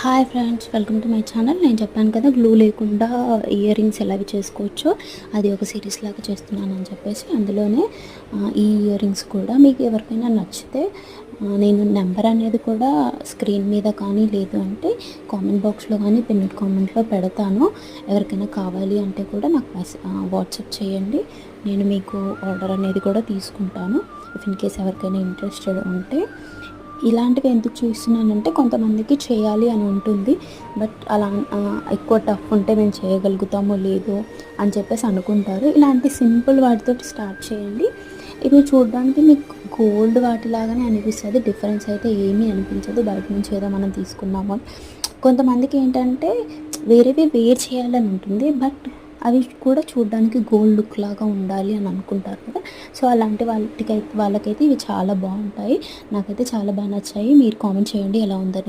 Hi friends, welcome to my channel. నేను చెప్పాను కదా గ్లూ లేకుండా ఇయర్ రింగ్స్ ఎలా చేసుకోవచ్చో అది ఒక సిరీస్ లాగా చేస్తున్నాను అని చెప్పేసి అందులోనే ఈ ఇయర్ రింగ్స్ కూడా మీకు ఎవరికైనా నచ్చితే నేను నెంబర్ అనేది కూడా స్క్రీన్ మీద కానీ లేదు అంటే కామెంట్ బాక్స్లో కానీ పిన్ కామెంట్లో పెడతాను. ఎవరికైనా కావాలి అంటే కూడా నాకు వాట్సాప్ చేయండి. నేను మీకు ఆర్డర్ అనేది కూడా తీసుకుంటాను. ఇఫ్ ఇన్ కేస్ ఎవరికైనా ఇంట్రెస్టెడ్ ఉంటే. ఇలాంటివి ఎందుకు చూస్తున్నానంటే కొంతమందికి చేయాలి అని ఉంటుంది, బట్ అలా ఎక్కువ టఫ్ ఉంటే మేము చేయగలుగుతామో లేదో అని చెప్పేసి అనుకుంటారు. ఇలాంటి సింపుల్ వాటితో స్టార్ట్ చేయండి. ఇవి చూడడానికి మీకు గోల్డ్ వాటిలాగానే అనిపిస్తుంది, డిఫరెన్స్ అయితే ఏమీ అనిపించదు. బయట నుంచి ఏదో మనం తీసుకున్నామో. కొంతమందికి ఏంటంటే వేరేవి వేర్ చేయాలని ఉంటుంది, బట్ అవి కూడా చూడడానికి గోల్డ్ లుక్ లాగా ఉండాలి అని అనుకుంటారు కదా. సో అలాంటి వాళ్ళకైతే ఇవి చాలా బాగుంటాయి. నాకైతే చాలా బాగా నచ్చాయి. మీరు కామెంట్ చేయండి ఎలా ఉందని.